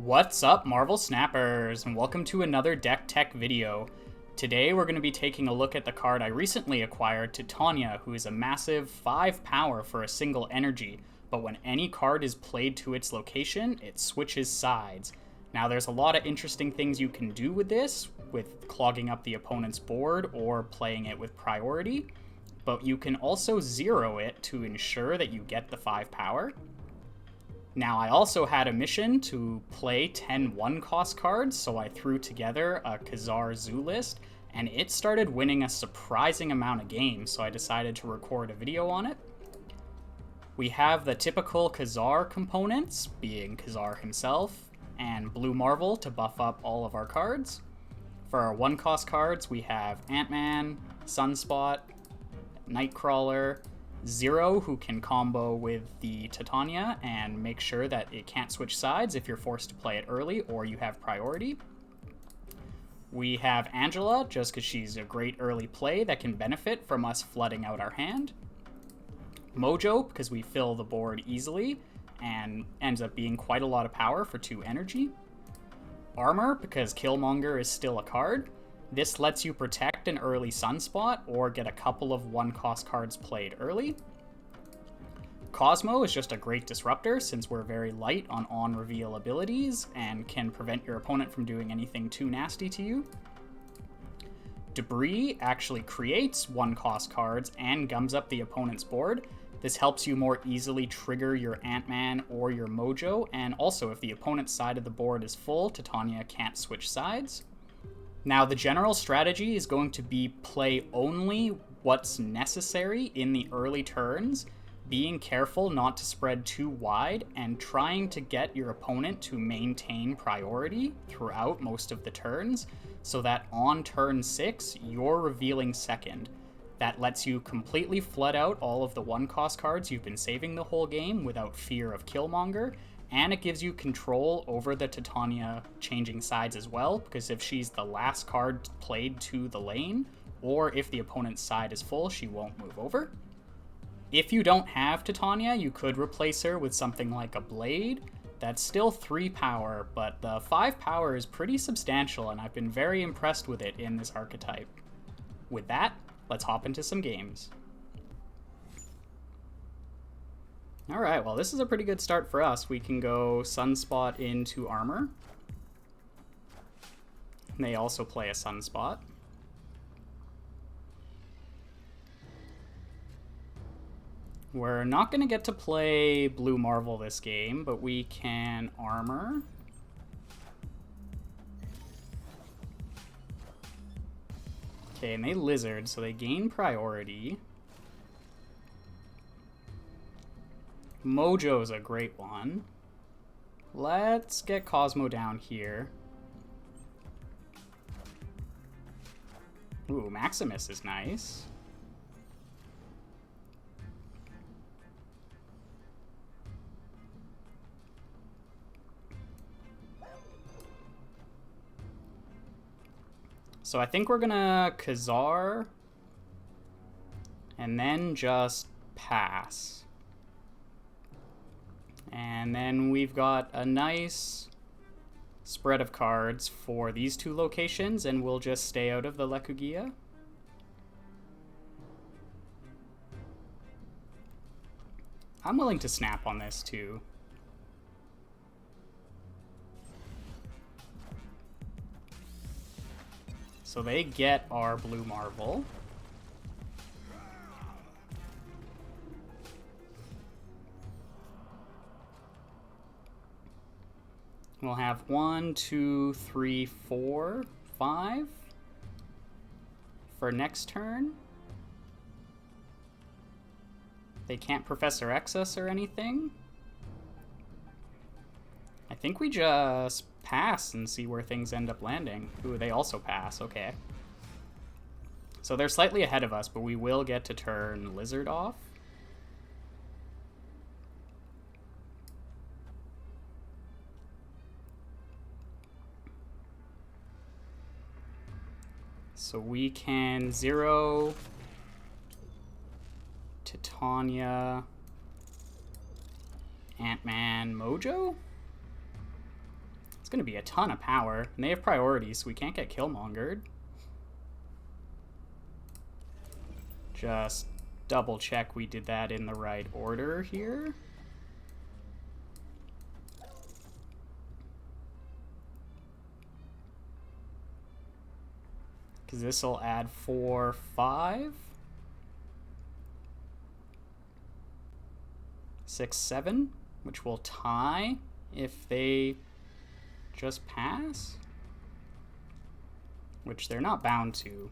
What's up, Marvel Snappers, and welcome to another deck tech video. Today we're going to be taking a look at the card I recently acquired, Titania, who is a massive 5 power for a single energy, but when any card is played to its location, it switches sides. Now there's a lot of interesting things you can do with this, with clogging up the opponent's board or playing it with priority, but you can also zero it to ensure that you get the 5 power. Now, I also had a mission to play 10 1-cost cards, so I threw together a Khazar Zoo list, and it started winning a surprising amount of games, so I decided to record a video on it. We have the typical Khazar components, being Khazar himself, and Blue Marvel to buff up all of our cards. For our 1-cost cards, we have Ant-Man, Sunspot, Nightcrawler, Zero, who can combo with the Titania and make sure that it can't switch sides if you're forced to play it early or you have priority. We have Angela, just because she's a great early play that can benefit from us flooding out our hand. Mojo, because we fill the board easily and ends up being quite a lot of power for 2 energy. Armor, because Killmonger is still a card. This lets you protect an early Sunspot or get a couple of 1-cost cards played early. Cosmo is just a great disruptor since we're very light on reveal abilities and can prevent your opponent from doing anything too nasty to you. Debris actually creates 1-cost cards and gums up the opponent's board. This helps you more easily trigger your Ant-Man or your Mojo, and also if the opponent's side of the board is full, Titania can't switch sides. Now, the general strategy is going to be play only what's necessary in the early turns, being careful not to spread too wide, and trying to get your opponent to maintain priority throughout most of the turns, so that on turn 6, you're revealing second. That lets you completely flood out all of the 1-cost cards you've been saving the whole game without fear of Killmonger, and it gives you control over the Titania changing sides as well, because if she's the last card played to the lane, or if the opponent's side is full, she won't move over. If you don't have Titania, you could replace her with something like a Blade. That's still 3 power, but the 5 power is pretty substantial, and I've been very impressed with it in this archetype. With that, let's hop into some games. Alright, well this is a pretty good start for us. We can go Sunspot into Armor. They also play a Sunspot. We're not going to get to play Blue Marvel this game, but we can Armor. Okay, and they Lizard, so they gain priority. Mojo's a great one. Let's get Cosmo down here. Ooh, Maximus is nice. So I think we're gonna Khazar and then just pass. And then we've got a nice spread of cards for these 2 locations, and we'll just stay out of the Lekugia. I'm willing to snap on this too. So they get our Blue Marvel. We'll have 1, 2, 3, 4, 5 for next turn. They can't Professor X us or anything. I think we just pass and see where things end up landing. Ooh, they also pass, okay. So they're slightly ahead of us, but we will get to turn Lizard off. So we can zero Titania, Ant-Man, Mojo? going to be a ton of power, and they have priority, so we can't get Killmongered. Just double check we did that in the right order here. Because this will add 4, 5. 6, 7, which will tie if they just pass, which they're not bound to.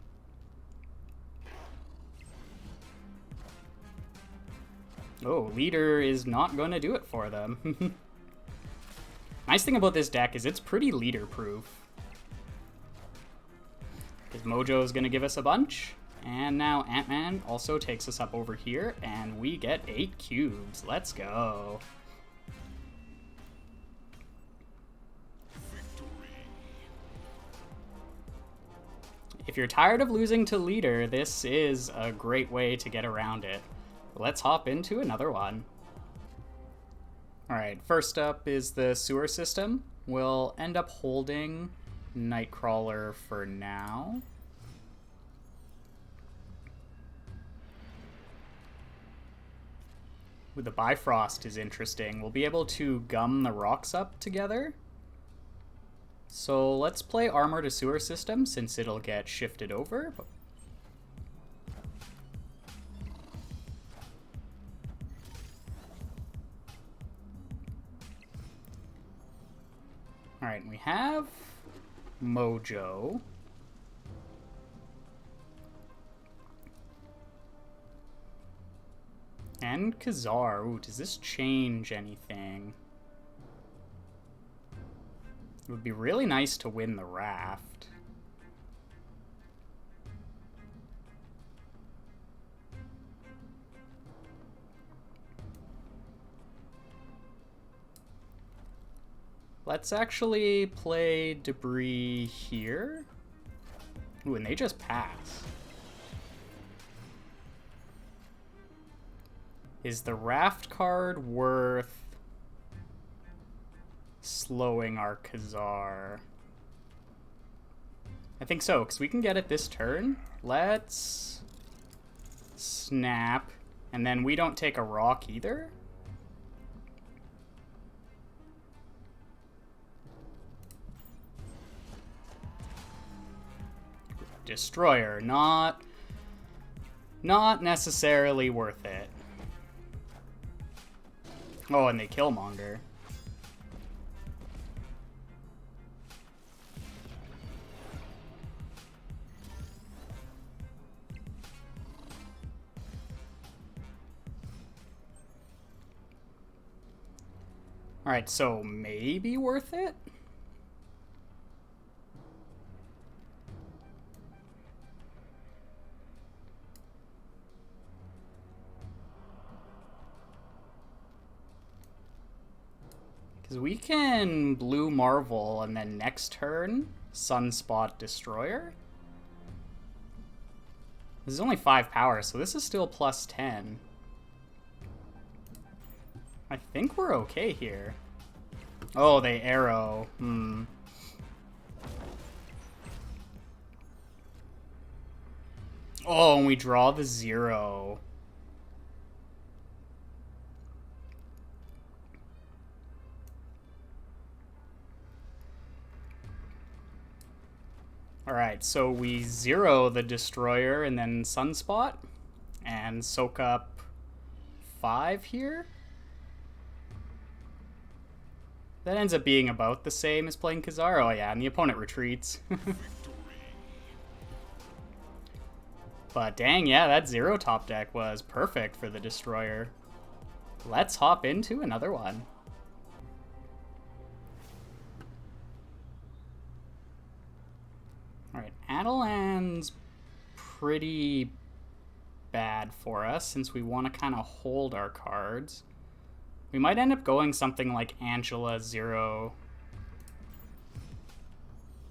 Oh, leader is not going to do it for them. Nice thing about this deck is it's pretty leader proof. Because Mojo is going to give us a bunch. And now Ant-Man also takes us up over here, and we get 8 cubes. Let's go. If you're tired of losing to leader, this is a great way to get around it. Let's hop into another one. Alright, first up is the sewer system. We'll end up holding Nightcrawler for now. Ooh, the Bifrost is interesting. We'll be able to gum the rocks up together. So let's play Armor to Sewer System since it'll get shifted over. Alright, we have Mojo. And Khazar. Ooh, does this change anything? It would be really nice to win the raft. Let's actually play Debris here. Ooh, and they just pass. Is the raft card worth slowing our Khazar? I think so, because we can get it this turn. Let's snap, and then we don't take a rock either. Destroyer, not necessarily worth it. Oh, and they Killmonger. Alright, so maybe worth it? Because we can Blue Marvel and then next turn, Sunspot Destroyer. This is only 5 power, so this is still plus 10. I think we're okay here. Oh, they arrow. Oh, and we draw the 0. Alright, so we 0 the Destroyer and then Sunspot, and soak up 5 here. That ends up being about the same as playing Khazar. Oh yeah, and the opponent retreats. But dang, yeah, that 0 top deck was perfect for the Destroyer. Let's hop into another one. Alright, Adelan's pretty bad for us since we want to kind of hold our cards. We might end up going something like Angela 0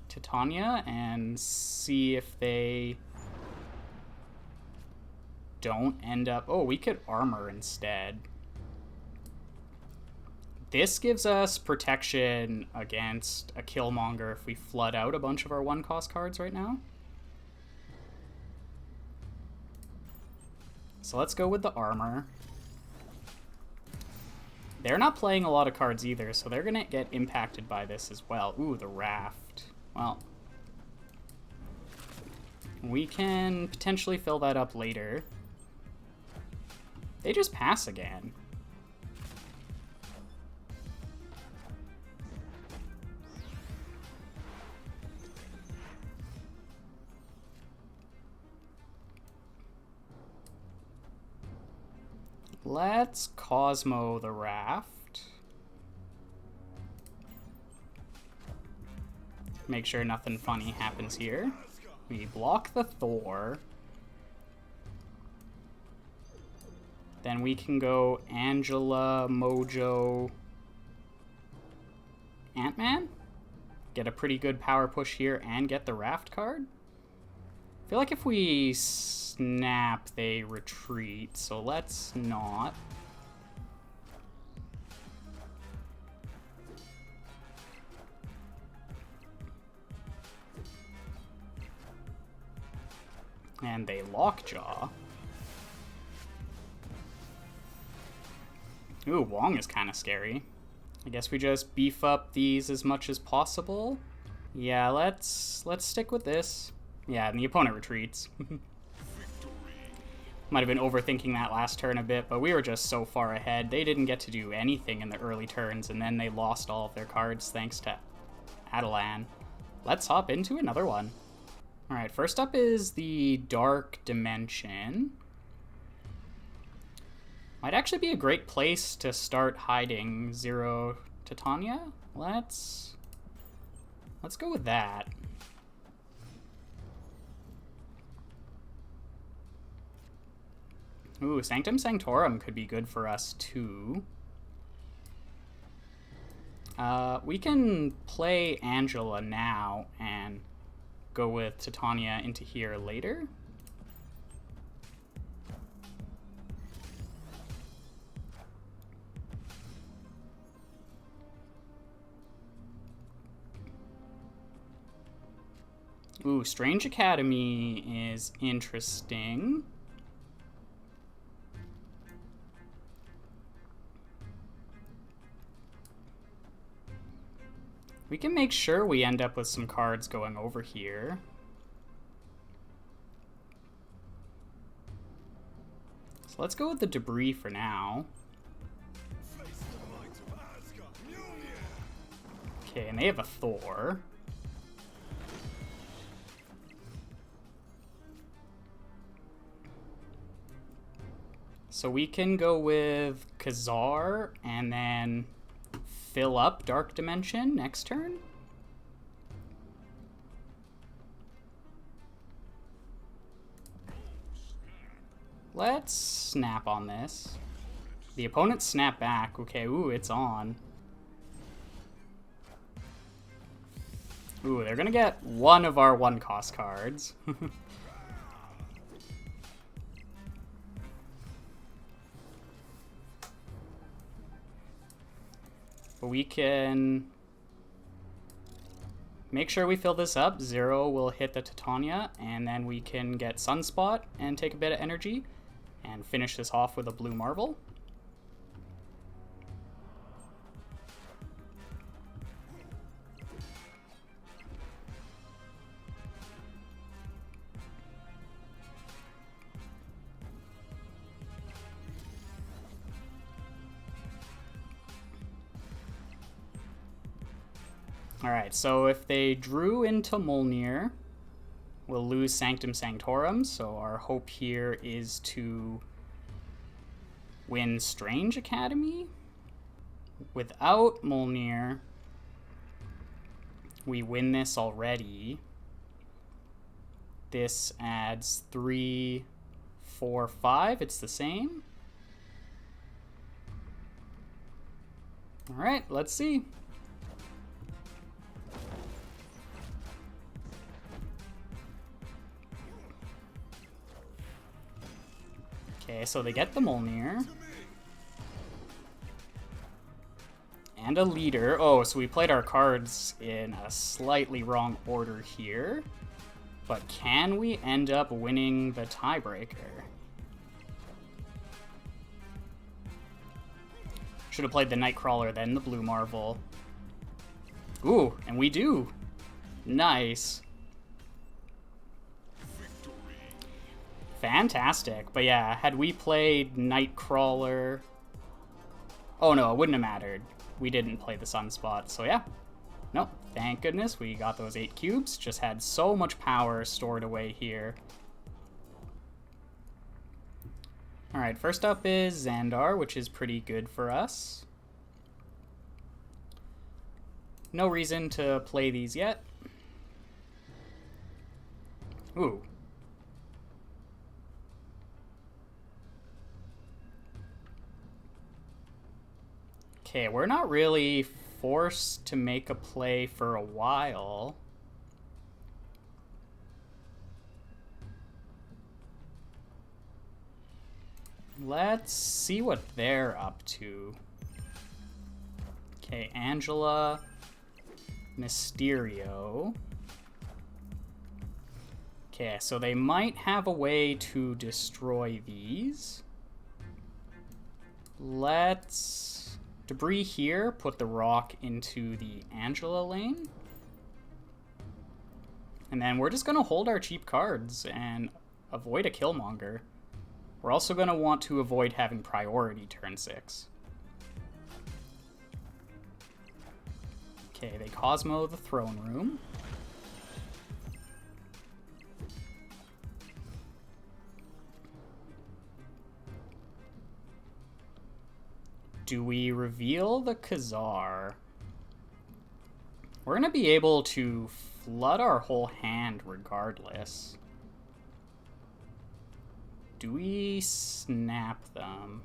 Titania and see if they don't end up... Oh, we could armor instead. This gives us protection against a Killmonger if we flood out a bunch of our 1-cost cards right now. So let's go with the armor. They're not playing a lot of cards either, so they're gonna get impacted by this as well. Ooh, the raft. Well, we can potentially fill that up later. They just pass again. Let's Cosmo the raft. Make sure nothing funny happens here. We block the Thor. Then we can go Angela, Mojo, Ant-Man. Get a pretty good power push here and get the raft card. I feel like if we snap, they retreat, so let's not. And they lockjaw. Ooh, Wong is kind of scary. I guess we just beef up these as much as possible. Yeah, let's stick with this. Yeah, and the opponent retreats. Might have been overthinking that last turn a bit, but we were just so far ahead. They didn't get to do anything in the early turns, and then they lost all of their cards thanks to Atalan. Let's hop into another one. Alright, first up is the Dark Dimension. Might actually be a great place to start hiding Zero Titania. Let's go with that. Ooh, Sanctum Sanctorum could be good for us too. We can play Angela now and go with Titania into here later. Ooh, Strange Academy is interesting. We can make sure we end up with some cards going over here. So let's go with the debris for now. Okay, and they have a Thor. So we can go with Khazar and then fill up Dark Dimension next turn. Let's snap on this. The opponent snap back. Okay, ooh, it's on. Ooh, they're gonna get one of our 1-cost cards. But we can make sure we fill this up. Zero will hit the Titania, and then we can get Sunspot and take a bit of energy and finish this off with a blue Marvel. Alright, so if they drew into Mjolnir, we'll lose Sanctum Sanctorum, so our hope here is to win Strange Academy. Without Mjolnir, we win this already. This adds 3, 4, 5, it's the same. Alright, let's see. Okay, so they get the Mjolnir. And a leader. Oh, so we played our cards in a slightly wrong order here. But can we end up winning the tiebreaker? Should have played the Nightcrawler, then the Blue Marvel. Ooh, and we do. Nice. Fantastic. But yeah, had we played Nightcrawler... Oh no, it wouldn't have mattered. We didn't play the Sunspot, so yeah. Nope, thank goodness we got those 8 cubes. Just had so much power stored away here. Alright, first up is Xandar, which is pretty good for us. No reason to play these yet. Ooh. Okay, we're not really forced to make a play for a while. Let's see what they're up to. Okay, Angela, Mysterio. Okay, so they might have a way to destroy these. Let's... Debris here, put the rock into the Angela lane. And then we're just going to hold our cheap cards and avoid a Killmonger. We're also going to want to avoid having priority turn 6. Okay, they Cosmo the throne room. Do we reveal the Khazar? We're going to be able to flood our whole hand regardless. Do we snap them?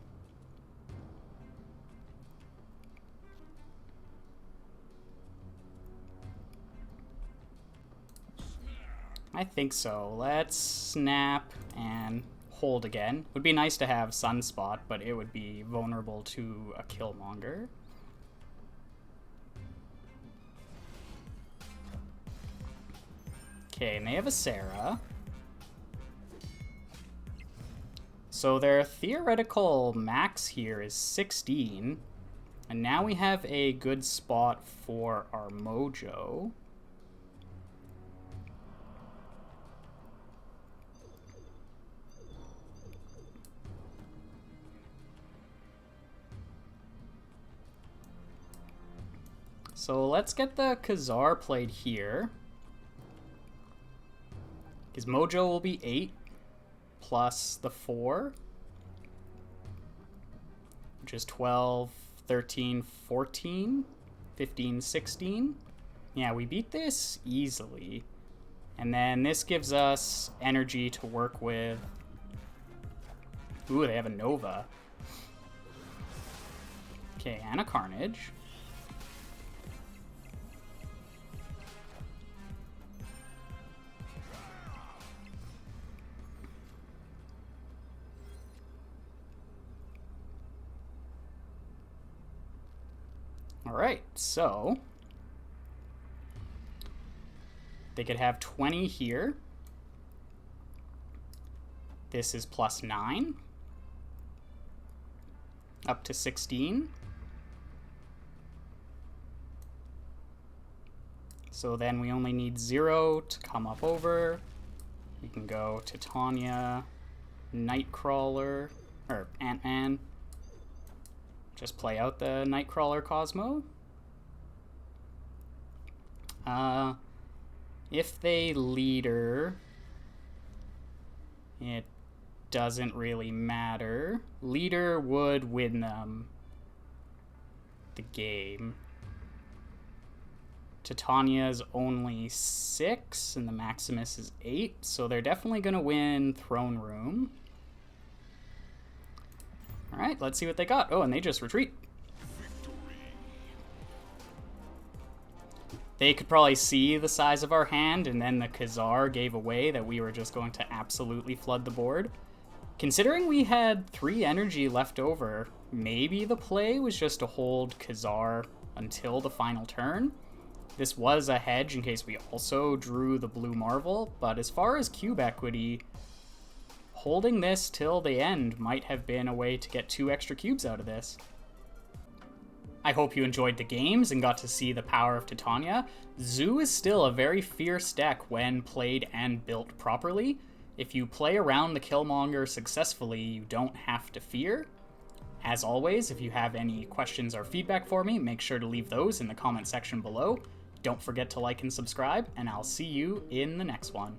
I think so. Let's snap and hold again. Would be nice to have Sunspot, but it would be vulnerable to a Killmonger. Okay, and they have a Sarah. So their theoretical max here is 16. And now we have a good spot for our Mojo. So let's get the Khazar played here. His Mojo will be 8 plus the 4, which is 12, 13, 14, 15, 16. Yeah, we beat this easily. And then this gives us energy to work with. Ooh, they have a Nova. Okay, and a Carnage. Alright, so they could have 20 here. This is plus 9. Up to 16. So then we only need 0 to come up over. We can go Titania, Nightcrawler, or Ant-Man. Just play out the Nightcrawler Cosmo. If they leader, it doesn't really matter. Leader would win them the game. Titania's only 6, and the Maximus is 8, so they're definitely going to win Throne Room. Alright, let's see what they got. Oh, and they just retreat. They could probably see the size of our hand, and then the Khazar gave away that we were just going to absolutely flood the board. Considering we had 3 energy left over, maybe the play was just to hold Khazar until the final turn. This was a hedge in case we also drew the blue Marvel, but as far as cube equity, holding this till the end might have been a way to get 2 extra cubes out of this. I hope you enjoyed the games and got to see the power of Titania. Zoo is still a very fierce deck when played and built properly. If you play around the Killmonger successfully, you don't have to fear. As always, if you have any questions or feedback for me, make sure to leave those in the comment section below. Don't forget to like and subscribe, and I'll see you in the next one.